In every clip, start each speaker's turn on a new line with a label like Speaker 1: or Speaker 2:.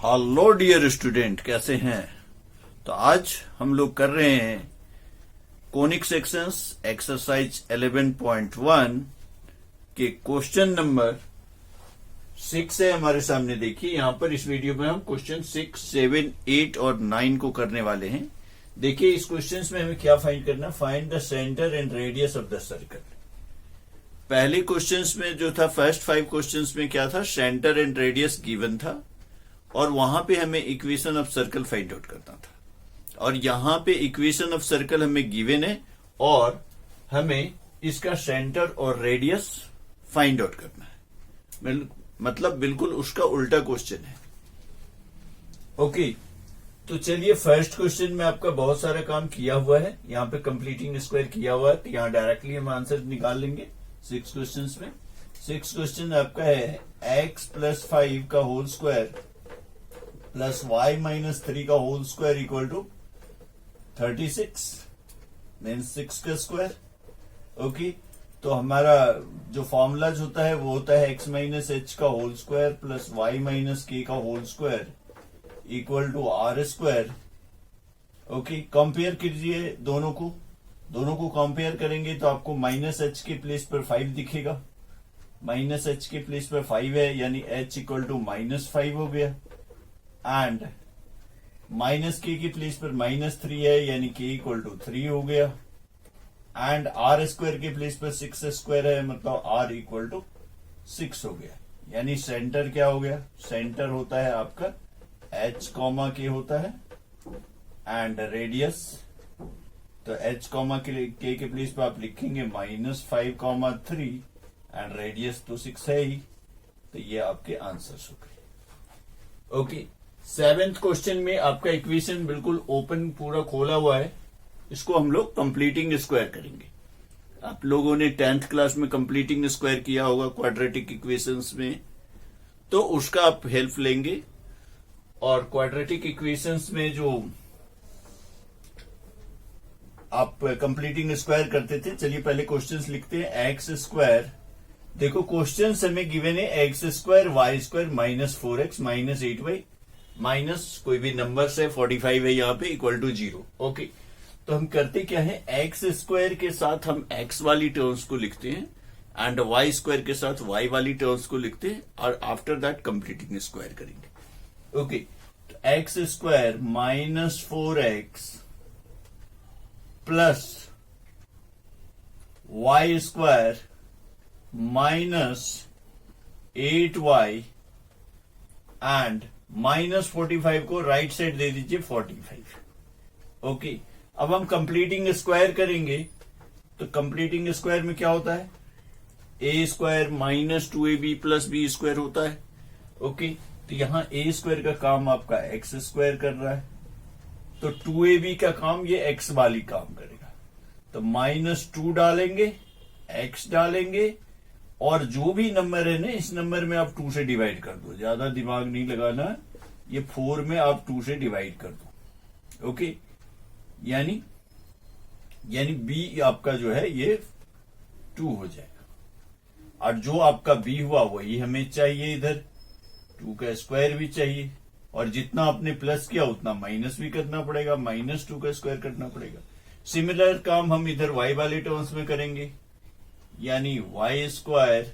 Speaker 1: Hello dear student, कैसे हैं? तो आज हम लोग कर रहे हैं कोनिक सेक्शंस एक्सरसाइज 11.1 के क्वेश्चन नंबर 6 है हमारे सामने। देखिए यहां पर इस वीडियो में हम क्वेश्चन 6, 7, 8 और 9 को करने वाले हैं। देखिए इस क्वेश्चन में हमें क्या फाइंड करना, find the centre and radius of the circle. पहले क्वेश्चंस में जो था, फर्स्ट 5 क्वेश्चंस में क्या था, सेंटर एंड रेडियस गिवन था और वहां पे हमें equation of circle find out करना था। और यहां पे इक्वेशन ऑफ सर्कल हमें गिवन है और हमें इसका सेंटर और रेडियस फाइंड आउट करना है। मतलब बिल्कुल उसका उल्टा क्वेश्चन है। ओके, तो चलिए फर्स्ट क्वेश्चन में आपका बहुत सारा काम किया हुआ है, यहाँ पे कंप्लीटिंग स्क्वायर किया हुआ है, तो यहाँ डायरेक्टली हम आंसर निकाल लेंगे 6 क्वेश्चन में। 6 क्वेश्चन आपका है x + 5 का होल स्क्वायर प्लस y - 3 का whole square equal to 36 means 6 का स्क्वायर। ओके, तो हमारा जो फॉर्मूलाज होता है वो होता है x - h का whole square plus y - k का whole square equal to r square. Okay, compare कीजिए दोनों को कंपेयर करेंगे तो आपको -h के प्लेस पर 5 दिखेगा। -h के प्लेस पर 5 है यानी h इक्वल टू -5 हो गया। एंड -k के प्लेस पर -3 है यानी k इक्वल टू 3 हो गया। एंड r स्क्वायर के प्लेस पर 6 स्क्वायर है, मतलब r इक्वल टू 6 हो गया। यानी सेंटर क्या हो गया, सेंटर होता है आपका h, k होता है एंड रेडियस, तो h, k के प्लेस पर आप लिखेंगे -5, 3 एंड रेडियस तो 6 है ही, तो ये आपके आंसर्स हो गए। ओके, 7th क्वेश्चन में आपका इक्वेशन बिल्कुल ओपन पूरा खोला हुआ है, इसको हम लोग कंप्लीटिंग स्क्वायर करेंगे। आप लोगों ने 10th क्लास में कंप्लीटिंग स्क्वायर किया होगा क्वाड्रेटिक इक्वेशंस में, तो उसका आप हेल्प लेंगे। और क्वाड्रेटिक इक्वेशंस में जो आप कंप्लीटिंग स्क्वायर करते थे, चलिए पहले क्वेश्चंस लिखते हैं। एक्स स्क्वायर, देखो क्वेश्चंस हमें गिवन है x square y square -4x -8y minus कोई भी नंबर से 45 है यहाँ पे इक्वल टू 0। ओके, तो हम करते क्या है, एक्स स्क्वायर के साथ हम एक्स वाली टर्म्स को लिखते हैं एंड वाई स्क्वायर के साथ वाई वाली टर्म्स को लिखते हैं और आफ्टर दैट कंप्लीटिंग स्क्वायर करेंगे। ओके, तो x square -4x plus y square -8y and -45 को राइट साइड दे दीजिए 45। ओके, अब हम कंप्लीटिंग स्क्वायर करेंगे, तो कंप्लीटिंग स्क्वायर में क्या होता है, a square -2ab plus b square होता है। ओके, तो यहां a स्क्वायर का काम आपका x स्क्वायर कर रहा है, तो 2ab का काम ये x वाली काम करेगा, तो -2 डालेंगे, x डालेंगे और जो भी नंबर है ना इस नंबर में आप 2 से डिवाइड कर दो, ज्यादा दिमाग नहीं लगाना, ये 4 में आप 2 से डिवाइड कर दो। ओके, यानी b आपका जो है ये 2 हो जाएगा और जो आपका b हुआ वही हमें चाहिए, इधर 2 का स्क्वायर भी चाहिए और जितना आपने प्लस किया उतना माइनस भी करना पड़ेगा, -2 का स्क्वायर करना पड़ेगा। सिमिलर काम हम इधर y वाले टर्म्स में करेंगे, यानी y square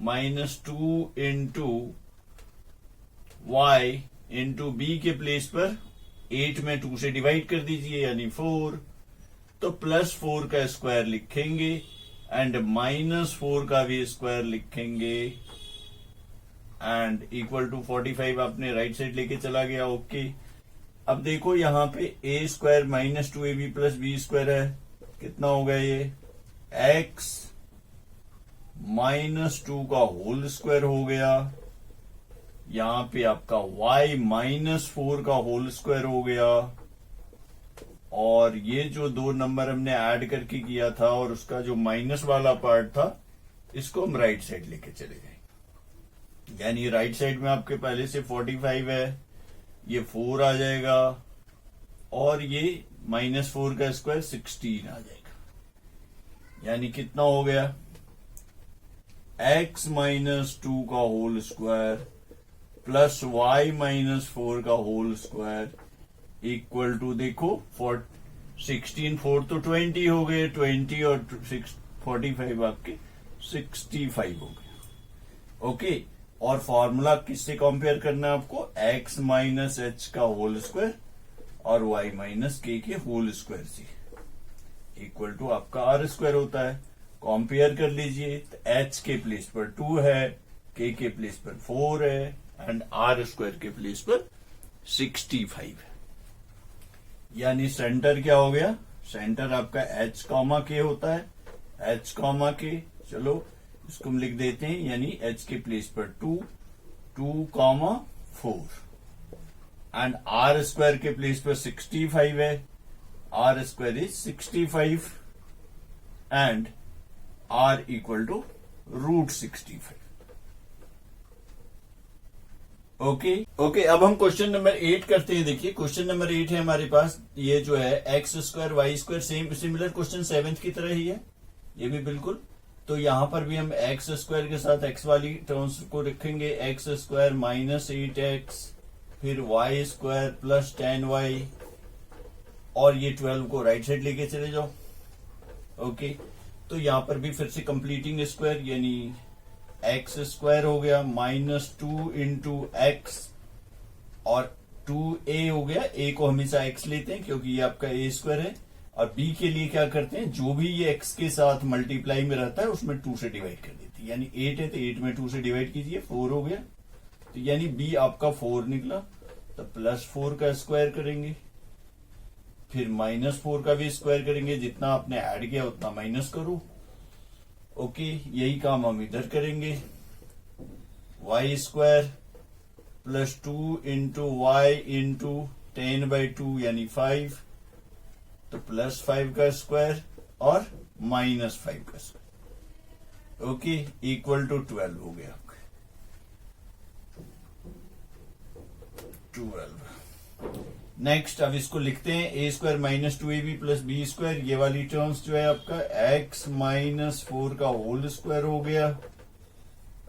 Speaker 1: -2 into y into b के प्लेस पर 8 में 2 से डिवाइड कर दीजिए यानी 4, तो +4 का स्क्वायर लिखेंगे एंड -4 का भी स्क्वायर लिखेंगे एंड इक्वल टू 45 आपने राइट साइड लेके चला गया। ओके, अब देखो यहां पे a square -2ab plus b square है, कितना हो गया ये, x -2 का होल स्क्वायर हो गया, यहां पे आपका y -4 का होल स्क्वायर हो गया और ये जो 2 नंबर हमने ऐड करके किया था और उसका जो माइनस वाला पार्ट था इसको हम राइट साइड लेके चले गए, यानी राइट साइड में आपके पहले से 45 है, ये 4 आ जाएगा और ये -4 का स्क्वायर 16 आ जाएगा, यानी कितना हो गया, x -2 का whole square plus y minus 4 का होल स्क्वायर इक्वल टू, देखो 16 4 तो 20 हो गए, 20 और 45 आपके 65 हो गए। ओके, और फॉर्मूला किससे कंपेयर करना है आपको, x माइनस एच का होल स्क्वायर और y माइनस के होल स्क्वायर से इक्वल टू आपका आर स्क्वायर होता है। कंपेयर कर लीजिए, तो h के प्लेस पर 2 है, k के प्लेस पर 4 है एंड आर स्क्वायर के प्लेस पर 65 है। यानी सेंटर क्या हो गया, सेंटर आपका h कॉमा के होता है, h कॉमा के, चलो इसको हम लिख देते हैं, यानी h के प्लेस पर 2 कॉमा 4 एंड आर स्क्वायर के प्लेस पर 65 है, r square is 65 and r equal to √65। Okay, अब हम क्वेश्चन नंबर 8 करते हैं। देखिए क्वेश्चन नंबर 8 है हमारे पास, ये जो है x square y square, same similar question 7th की तरह ही है ये भी बिल्कुल। तो यहां पर भी हम एक्स स्क्वायर के साथ एक्स वाली टर्म्स को रखेंगे, एक्स स्क्वायर माइनस 8x, फिर वाई स्क्वायर प्लस 10y, और ये 12 को राइट साइड लेके चले जाओ। ओके, तो यहां पर भी फिर से कंप्लीटिंग स्क्वायर, यानी एक्स स्क्वायर हो गया माइनस 2 इंटू एक्स और 2a हो गया, a को हमेशा x लेते हैं क्योंकि ये आपका a स्क्वायर है, और b के लिए क्या करते हैं, जो भी ये x के साथ मल्टीप्लाई में रहता है उसमें 2 से डिवाइड कर देते हैं। यानी 8 है तो 8 में 2 से डिवाइड कीजिए, 4 हो गया, तो यानी b आपका 4 निकला। तो प्लस 4 का स्क्वायर करेंगे, फिर माइनस 4 का भी स्क्वायर करेंगे, जितना आपने ऐड किया उतना माइनस करो। ओके, यही काम हम इधर करेंगे, y square plus 2 into y into 10/2 यानी 5, तो प्लस 5 का स्क्वायर और माइनस 5 का स्क्वायर, ओके, इक्वल टू 12 हो गया आपका 12। नेक्स्ट अब इसको लिखते हैं, A square minus 2ab plus B square, ये वाली टर्म्स जो है आपका x माइनस 4 का होल स्क्वायर हो गया।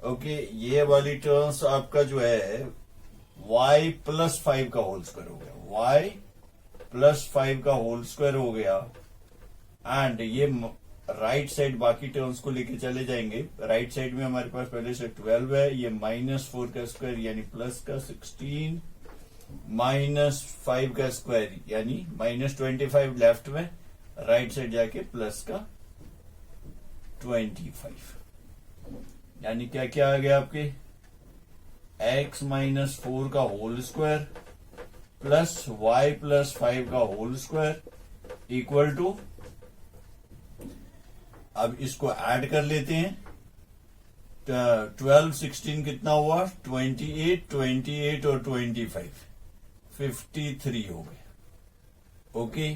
Speaker 1: ओके, ये वाली टर्म्स आपका जो है y प्लस 5 का होल स्क्वायर हो गया, y प्लस 5 का होल स्क्वायर हो गया, एंड ये राइट साइड बाकी टर्म्स को लेके चले जाएंगे। राइट साइड में हमारे पास पहले से 12 है, ये माइनस 4 का स्क्वायर यानी प्लस का 16, माइनस 5 का स्क्वायर यानी माइनस 25 लेफ्ट में, राइट साइड जाके प्लस का 25, यानी क्या क्या आ गया आपके, x माइनस 4 का whole square plus y plus 5 का होल स्क्वायर इक्वल टू, अब इसको ऐड कर लेते हैं, 12 16 कितना हुआ, 28 28 और 25 53 हो गए। ओके,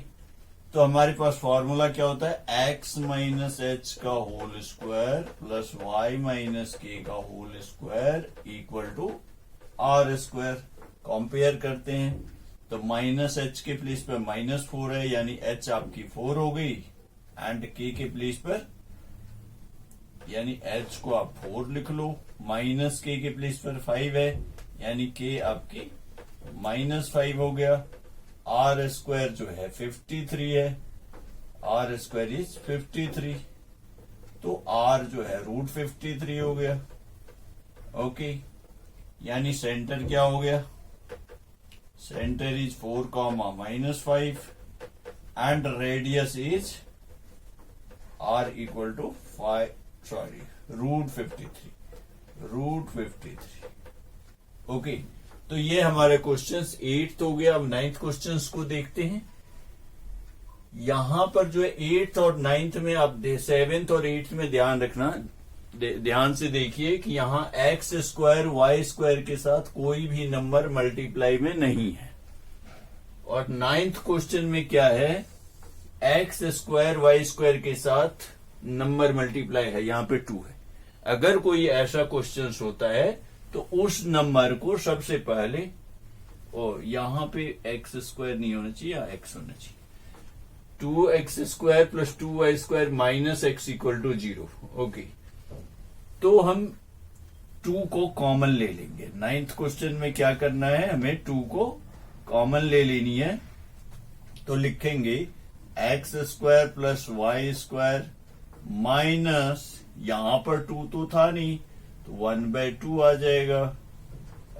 Speaker 1: तो हमारे पास फॉर्मूला क्या होता है, x माइनस एच का whole square plus y minus k का whole square equal to r square. Compare करते हैं, तो माइनस एच के प्लेस पर माइनस 4 है, यानी h आपकी 4 हो गई, एंड k के प्लेस पर यानी h को आप 4 लिख लो, माइनस k के प्लेस पर 5 है, यानी k आपकी माइनस 5 हो गया। आर स्क्वायर जो है 53 है, आर स्क्वायर इज 53, तो आर जो है √53 हो गया। ओके, यानी सेंटर क्या हो गया, centre is 4 comma minus 5 and radius is r equal to √53। Okay, तो ये हमारे क्वेश्चंस 8 हो गया। अब 9th क्वेश्चंस को देखते हैं। यहां पर जो है 8th और 9th में आप 7th और 8th में ध्यान रखना, ध्यान से देखिए कि यहां एक्स स्क्वायर वाई स्क्वायर के साथ कोई भी नंबर मल्टीप्लाई में नहीं है, और 9th क्वेश्चन में क्या है, एक्स स्क्वायर वाई स्क्वायर के साथ नंबर मल्टीप्लाई है, यहां पे 2 है। अगर कोई ऐसा क्वेश्चन होता है तो उस नंबर को सबसे पहले, यहां पे एक्स स्क्वायर नहीं होना चाहिए, एक्स होना चाहिए, 2x square plus 2y square minus x equal to 0। Okay, तो हम 2 को कॉमन ले लेंगे। 9th क्वेश्चन में क्या करना है, हमें 2 को कॉमन ले लेनी है। तो लिखेंगे x square plus y square minus, यहां पर 2 तो था नहीं तो 1/2 आ जाएगा,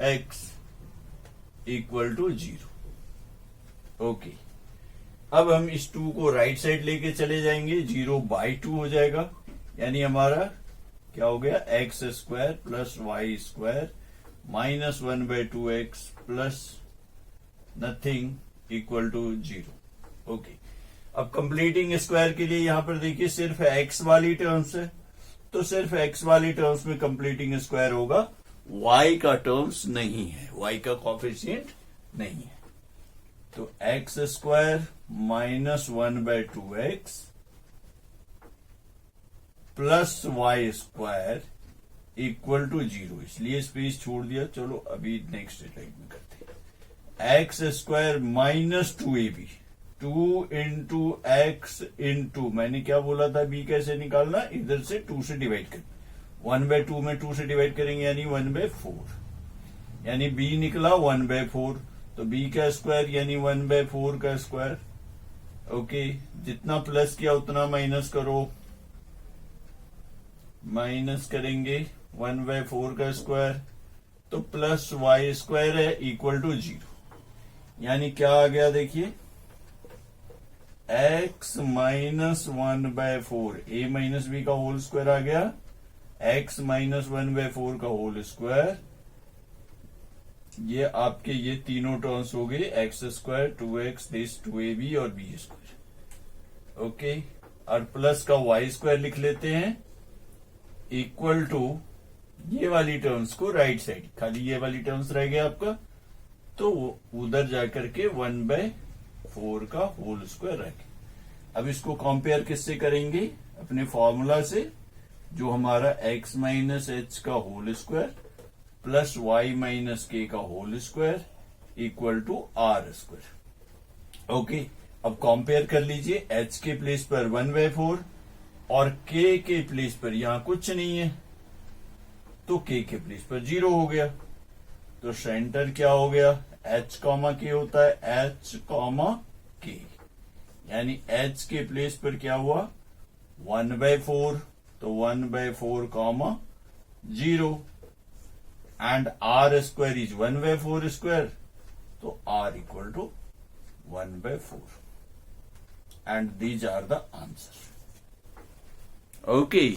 Speaker 1: x इक्वल टू 0। ओके, अब हम इस 2 को राइट साइड लेके चले जाएंगे, 0/2 हो जाएगा, यानी हमारा क्या हो गया, x square plus y square minus 1/2x plus nothing equal to 0। Okay, अब कंप्लीटिंग स्क्वायर के लिए यहां पर देखिए सिर्फ x वाली टर्म्स है, तो सिर्फ x वाली टर्म्स में कंप्लीटिंग स्क्वायर होगा, y का टर्म्स नहीं है, y का कॉफिशिएंट नहीं है। तो x square minus 1/2x plus y square equal to 0, इसलिए स्पेस छोड़ दिया। चलो अभी नेक्स्ट स्लाइड में करते हैं। X square minus 2ab, 2 into x into, मैंने क्या बोला था, b कैसे निकालना, इधर से 2 से डिवाइड कर, 1/2 में 2 से डिवाइड करेंगे यानी 1/4, यानी b निकला 1/4, तो b का स्क्वायर यानी 1/4 का स्क्वायर। ओके, जितना प्लस किया उतना माइनस करो, माइनस करेंगे 1/4 का स्क्वायर, तो प्लस वाई स्क्वायर है इक्वल टू 0, यानी क्या आ गया देखिए, x minus 1/4 a minus b का होल स्क्वायर आ गया, x माइनस 1/4 का होल स्क्वायर, ये आपके ये तीनों टर्म्स हो गए, x square 2x this 2ab और b स्क्वायर। ओके, और प्लस का वाई स्क्वायर लिख लेते हैं इक्वल टू ये वाली टर्म्स को राइट साइड, खाली ये वाली टर्म्स रह गया आपका, तो उधर जाकर के 1/4 का होल स्क्वायर रह गया। अब इसको कंपेयर किससे करेंगे, अपने फॉर्मूला से, जो हमारा x माइनस एच का whole square plus y minus k का whole square equal to r square. Okay, अब कंपेयर कर लीजिए, h के प्लेस पर 1/4 और k के प्लेस पर यहां कुछ नहीं है, तो k के प्लेस पर 0 हो गया। तो सेंटर क्या हो गया, h कॉमा k होता है, h कॉमा k, यानी h के प्लेस पर क्या हुआ 1/4, तो 1/4 comma 0, and r square is 1/4 square, तो r equal to 1/4, and these are the answer. Okay.